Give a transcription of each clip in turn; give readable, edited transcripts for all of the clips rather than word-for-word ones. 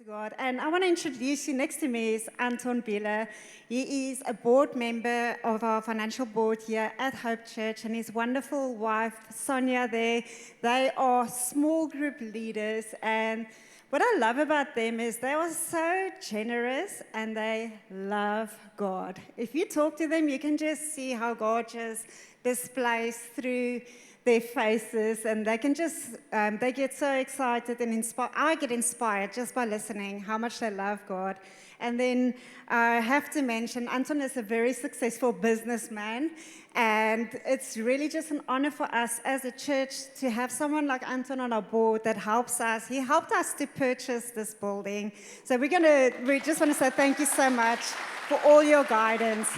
to God. And I want to introduce you. Next to me is Anton Bieler. He is a board member of our financial board here at Hope Church, and his wonderful wife, Sonia, there. They are small group leaders, and what I love about them is they are so generous and they love God. If you talk to them, you can just see how God just displays through their faces, and they can just, they get so excited and inspired. I get inspired just by listening how much they love God. And then I have to mention, Anton is a very successful businessman, and it's really just an honor for us as a church to have someone like Anton on our board that helps us. He helped us to purchase this building. So we just want to say thank you so much for all your guidance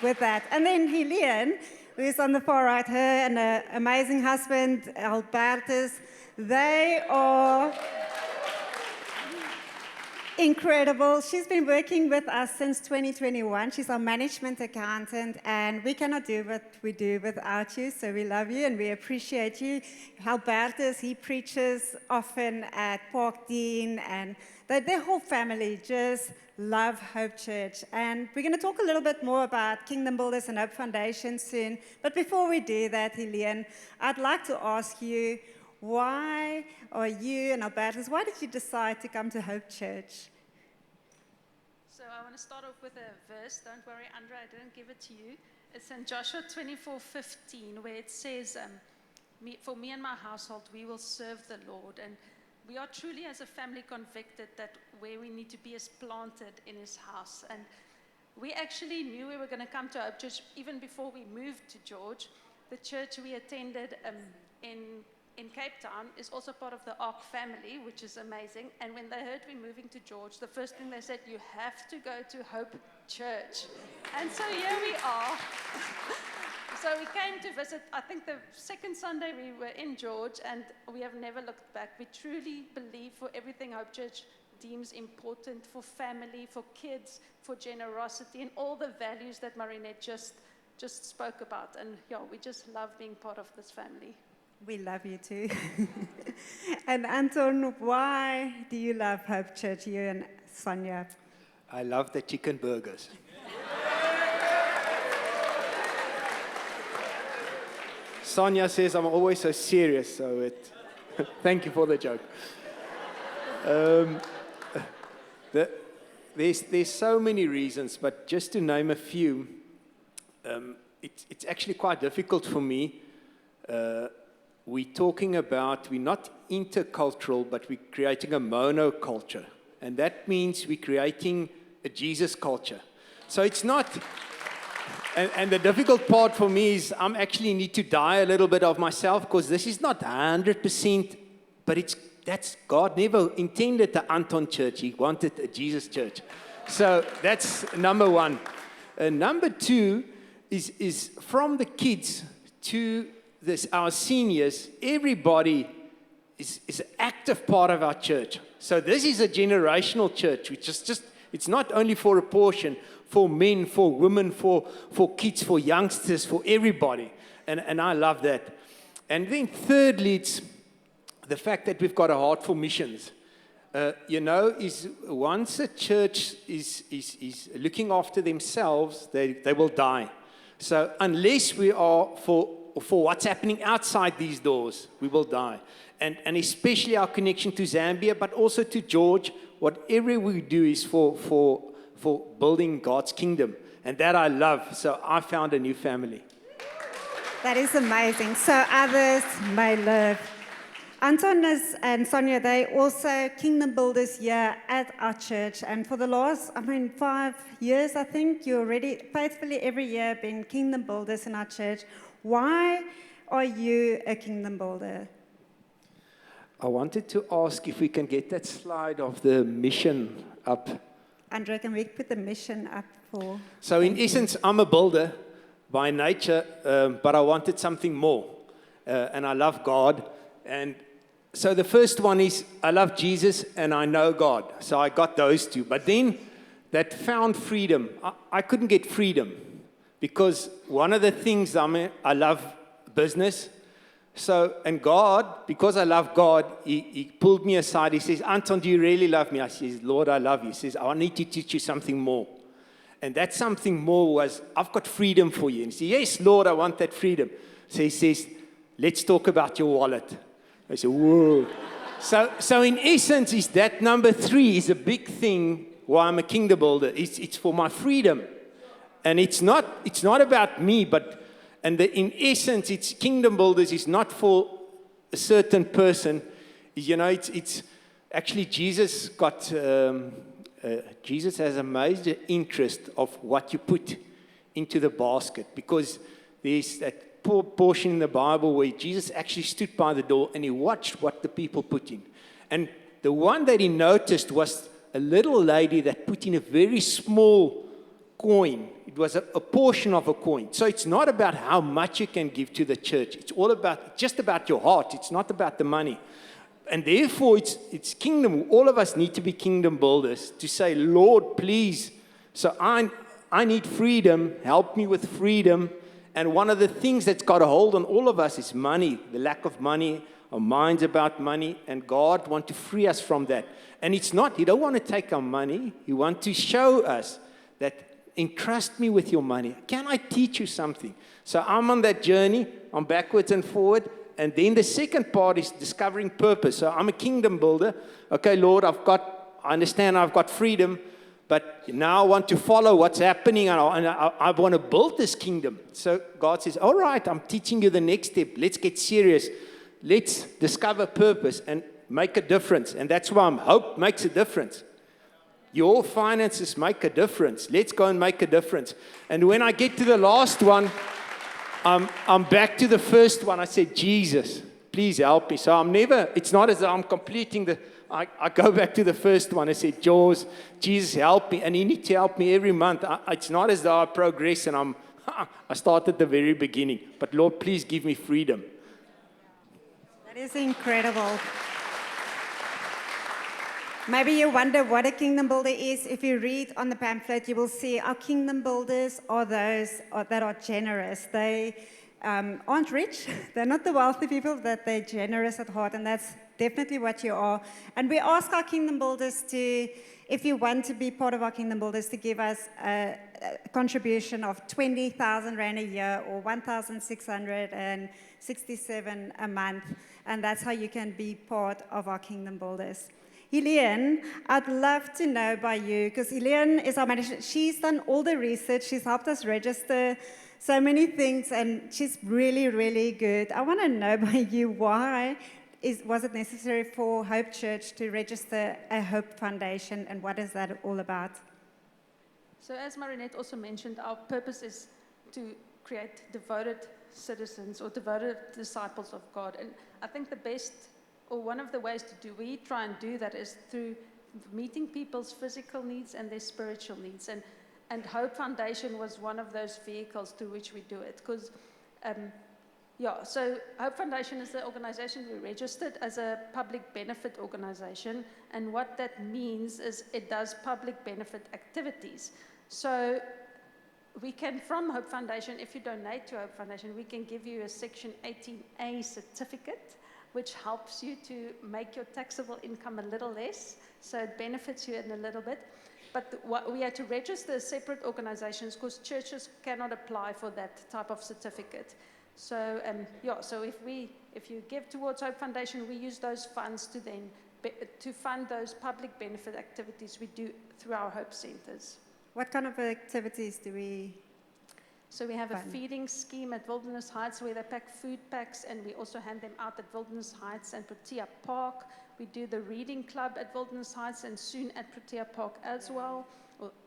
with that. And then Helene, who is on the far right, her and her amazing husband, Albertus, they are incredible. She's been working with us since 2021. She's our management accountant, and we cannot do what we do without you, so we love you and we appreciate you. Albertus, he preaches often at Park Dean, and their whole family just love Hope Church. And we're going to talk a little bit more about Kingdom Builders and Hope Foundation soon. But before we do that, Helene, I'd like to ask you, why are you and Albertus, why did you decide to come to Hope Church? So I want to start off with a verse. Don't worry, Andrea, I didn't give it to you. It's in Joshua 24:15, where it says, for me and my household, we will serve the Lord. And we are truly as a family convicted that where we need to be is planted in his house. And we actually knew we were going to come to Hope Church even before we moved to George. The church we attended in Cape Town is also part of the Ark family, which is amazing. And when they heard we're moving to George, the first thing they said, you have to go to Hope Church. And so here we are. So we came to visit, I think the second Sunday we were in George, and we have never looked back. We truly believe for everything Hope Church deems important, for family, for kids, for generosity, and all the values that Marinette just spoke about. And yeah, we just love being part of this family. We love you too. And Anton, why do you love Hope Church, you and Sonia? I love the chicken burgers. Sonia says I'm always so serious, so thank you for the joke. There's so many reasons, but just to name a few, it's actually quite difficult for me. We're not intercultural, but we're creating a monoculture. And that means we're creating a Jesus culture. So it's not, and the difficult part for me is I'm actually need to die a little bit of myself, because this is not 100%, but that's God never intended the Anton church. He wanted a Jesus church. So that's number one. Number two is from the kids to our seniors, everybody is an active part of our church. So this is a generational church, which is just, it's not only for a portion, for men, for women, for kids, for youngsters, for everybody. And I love that. And then thirdly, it's the fact that we've got a heart for missions. Is once a church is looking after themselves, they will die. So unless we are for what's happening outside these doors, we will die. And especially our connection to Zambia, but also to George, whatever we do is for building God's kingdom. And that I love. So I found a new family. That is amazing. So others may live. Anton and Sonia, they also kingdom builders here at our church. And for the last, 5 years, I think, you already faithfully every year been kingdom builders in our church. Why are you a kingdom builder? I wanted to ask if we can get that slide of the mission up. Andrea, can we put the mission up for? So in essence, I'm a builder by nature, but I wanted something more. And I love God. And so the first one is I love Jesus and I know God. So I got those two. But then that found freedom. I couldn't get freedom. Because one of the things I love business, So, and God, because I love God, he pulled me aside. He says, Anton, do you really love me? I says, Lord, I love you. He says, I need to teach you something more. And that something more was, I've got freedom for you. And he said, yes, Lord, I want that freedom. So he says, let's talk about your wallet. I said, whoa. So in essence, is that number 3 is a big thing why I'm a kingdom builder. It's for my freedom. And it's not about me, but in essence, it's kingdom builders is not for a certain person. You know, it's actually Jesus Jesus has a major interest of what you put into the basket, because there's that portion in the Bible where Jesus actually stood by the door and he watched what the people put in. And the one that he noticed was a little lady that put in a very small coin. It was a portion of a coin. So it's not about how much you can give to the church. It's all about, just about your heart. It's not about the money. And therefore, it's kingdom. All of us need to be kingdom builders to say, Lord, please. So I need freedom. Help me with freedom. And one of the things that's got a hold on all of us is money, the lack of money, our minds about money, and God wants to free us from that. And it's not, He don't want to take our money. He wants to show us that, entrust me with your money. Can I teach you something? So I'm on that journey. I'm backwards and forward. And then the second part is discovering purpose. So I'm a kingdom builder. Okay, Lord, I understand I've got freedom, but now I want to follow what's happening, and I want to build this kingdom. So God says, all right, I'm teaching you the next step. Let's get serious. Let's discover purpose and make a difference. And that's why hope makes a difference. Your finances make a difference. Let's go and make a difference. And when I get to the last one, I'm back to the first one. I said, Jesus, please help me. So it's not as though I'm completing I go back to the first one. I said, Jesus, help me. And you need to help me every month. It's not as though I progress and I start at the very beginning. But Lord, please give me freedom. That is incredible. Maybe you wonder what a kingdom builder is. If you read on the pamphlet, you will see our kingdom builders are those that are generous. They aren't rich. They're not the wealthy people, that they're generous at heart, and that's definitely what you are. And we ask our kingdom builders to, if you want to be part of our kingdom builders, to give us a contribution of 20,000 Rand a year or 1,667 a month. And that's how you can be part of our kingdom builders. Helene, I'd love to know by you, because Helene is our manager. She's done all the research. She's helped us register so many things, and she's really, really good. I want to know by you, why was it necessary for Hope Church to register a Hope Foundation, and what is that all about? So as Marinette also mentioned, our purpose is to create devoted citizens or devoted disciples of God. And I think the best, or one of the ways we try and do that is through meeting people's physical needs and their spiritual needs. And Hope Foundation was one of those vehicles through which we do it. Because, so Hope Foundation is the organization we registered as a public benefit organization. And what that means is it does public benefit activities. So we can, from Hope Foundation, if you donate to Hope Foundation, we can give you a Section 18A certificate, which helps you to make your taxable income a little less, so it benefits you in a little bit. But we had to register separate organizations because churches cannot apply for that type of certificate. So, so if you give towards Hope Foundation, we use those funds to then to fund those public benefit activities we do through our Hope Centers. What kind of activities do we? So we have a feeding scheme at Wilderness Heights where they pack food packs, and we also hand them out at Wilderness Heights and Protea Park. We do the reading club at Wilderness Heights and soon at Protea Park as well.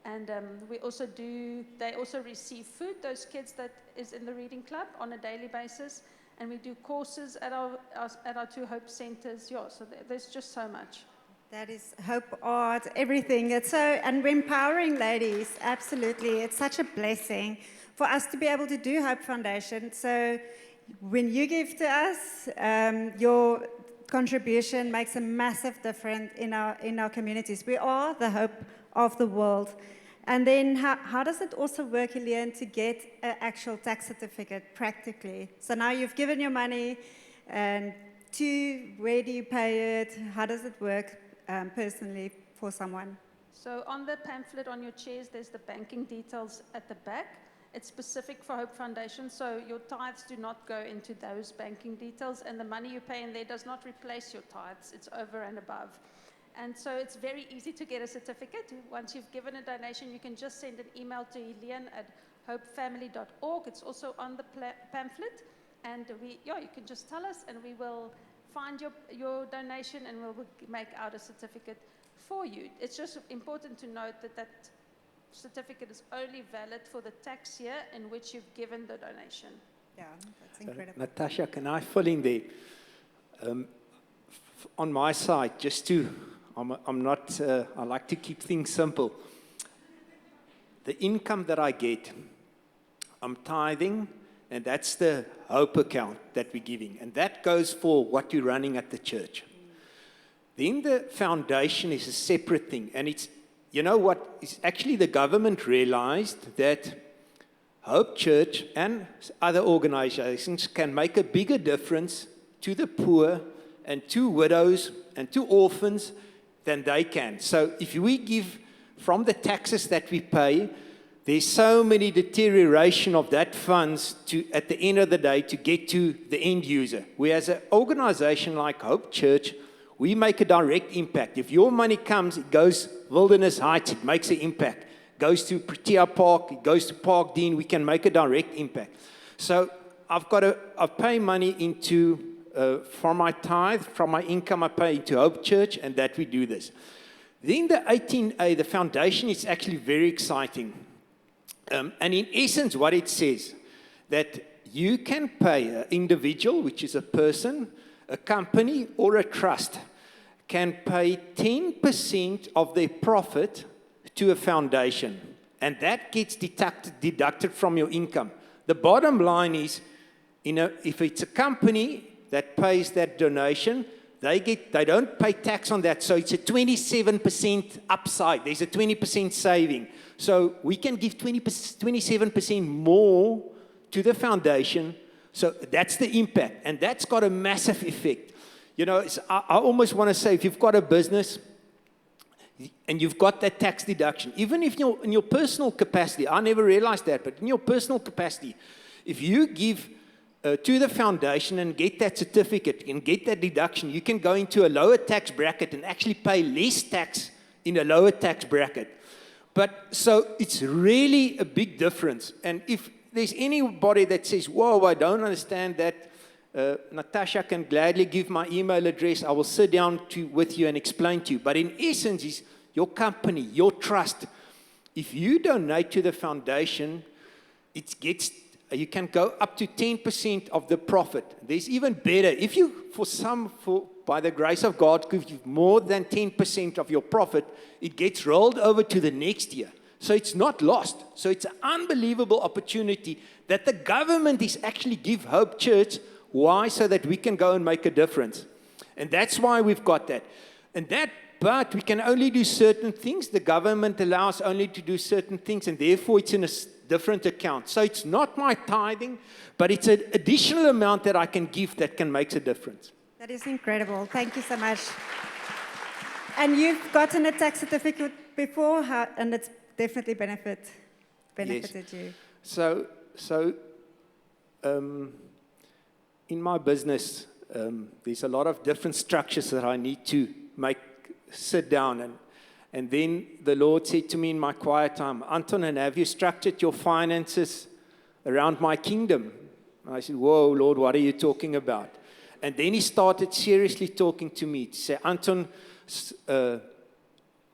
And we also they also receive food, those kids that is in the reading club, on a daily basis. And we do courses at our 2 Hope Centers. Yeah, so there's just so much. That is Hope Art, everything. And we're empowering ladies, absolutely. It's such a blessing for us to be able to do Hope Foundation. So when you give to us, your contribution makes a massive difference in our communities. We are the hope of the world. And then how does it also work, Helene, to get an actual tax certificate practically? So now you've given your money, And two, where do you pay it? How does it work personally for someone? So on the pamphlet on your chairs, there's the banking details at the back. It's specific for Hope Foundation, so your tithes do not go into those banking details, and the money you pay in there does not replace your tithes. It's over and above. And so it's very easy to get a certificate. Once you've given a donation, you can just send an email to Helene@hopefamily.org. It's also on the pamphlet. And you can just tell us, and we will find your donation, and we'll make out a certificate for you. It's just important to note that that certificate is only valid for the tax year in which you've given the donation. Yeah, that's incredible. Natasha, can I fill in there? On my side, I like to keep things simple. The income that I get, I'm tithing, and that's the Hope account that we're giving. And that goes for what you're running at the church. Then the foundation is a separate thing. And it's, you know what, it's actually the government realized that Hope Church and other organizations can make a bigger difference to the poor and to widows and to orphans than they can. So if we give from the taxes that we pay, there's so many deterioration of that funds to, at the end of the day, to get to the end user. Whereas an organization like Hope Church, we make a direct impact. If your money comes, it goes Wilderness Heights, it makes an impact. It goes to Protea Park, it goes to Park Dean, we can make a direct impact. So I pay money into, from my tithe, from my income, I pay into Hope Church, and that we do this. Then the 18A, the foundation, is actually very exciting. And in essence, what it says, that you can pay an individual, which is a person, a company, or a trust, can pay 10% of their profit to a foundation. And that gets deducted from your income. The bottom line is, if it's a company that pays that donation, they don't pay tax on that. So it's a 27% upside. There's a 20% saving. So we can give 27% more to the foundation. So that's the impact. And that's got a massive effect. You know, I almost want to say, if you've got a business and you've got that tax deduction, even if in your personal capacity, I never realized that, but in your personal capacity, if you give to the foundation and get that certificate and get that deduction, you can go into a lower tax bracket and actually pay less tax in a lower tax bracket. But so it's really a big difference. And if there's anybody that says, whoa, I don't understand that, Natasha can gladly give my email address. I will sit down with you and explain to you. But in essence, is your company, your trust. If you donate to the foundation, you can go up to 10% of the profit. There's even better. If you, by the grace of God, give more than 10% of your profit, it gets rolled over to the next year. So it's not lost. So it's an unbelievable opportunity that the government is actually give Hope Church. Why? So that we can go and make a difference. And that's why we've got that. But we can only do certain things. The government allows only to do certain things, and therefore it's in a different account. So it's not my tithing, but it's an additional amount that I can give that can make a difference. That is incredible. Thank you so much. And you've gotten a tax certificate before, and it's definitely benefited you. So in my business, there's a lot of different structures that I need to sit down. And then the Lord said to me in my quiet time, Anton, and have you structured your finances around my kingdom? And I said, whoa, Lord, what are you talking about? And then he started seriously talking to me to say, Anton,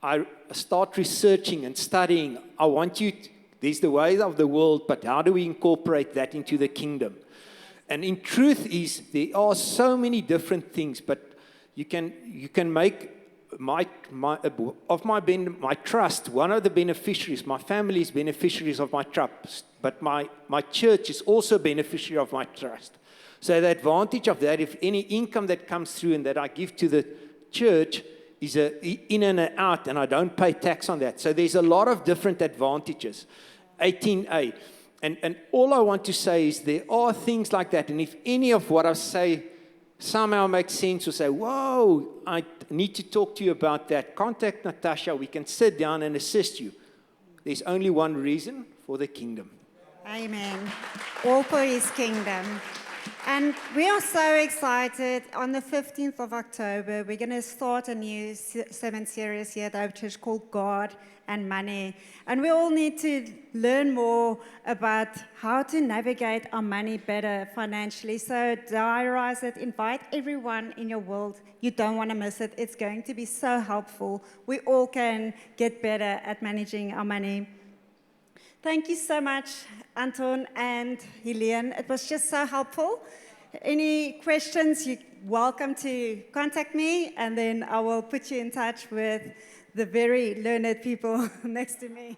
I start researching and studying. I want you there's the ways of the world, but how do we incorporate that into the kingdom? And in truth there are so many different things, but you can make my trust, one of the beneficiaries, my family is beneficiaries of my trust, but my church is also beneficiary of my trust. So the advantage of that, if any income that comes through and that I give to the church is in and out, and I don't pay tax on that. So there's a lot of different advantages. 18A. And all I want to say is there are things like that. And if any of what I say somehow makes sense or say, whoa, I need to talk to you about that, contact Natasha. We can sit down and assist you. There's only one reason: for the kingdom. Amen. All for his kingdom. And we are so excited. On the 15th of October, we're going to start a new sermon series here at Hope Church called God and Money. And we all need to learn more about how to navigate our money better financially. So diarize it, invite everyone in your world. You don't want to miss it. It's going to be so helpful. We all can get better at managing our money. Thank you so much, Anton and Helene. It was just so helpful. Any questions, you're welcome to contact me, and then I will put you in touch with the very learned people next to me.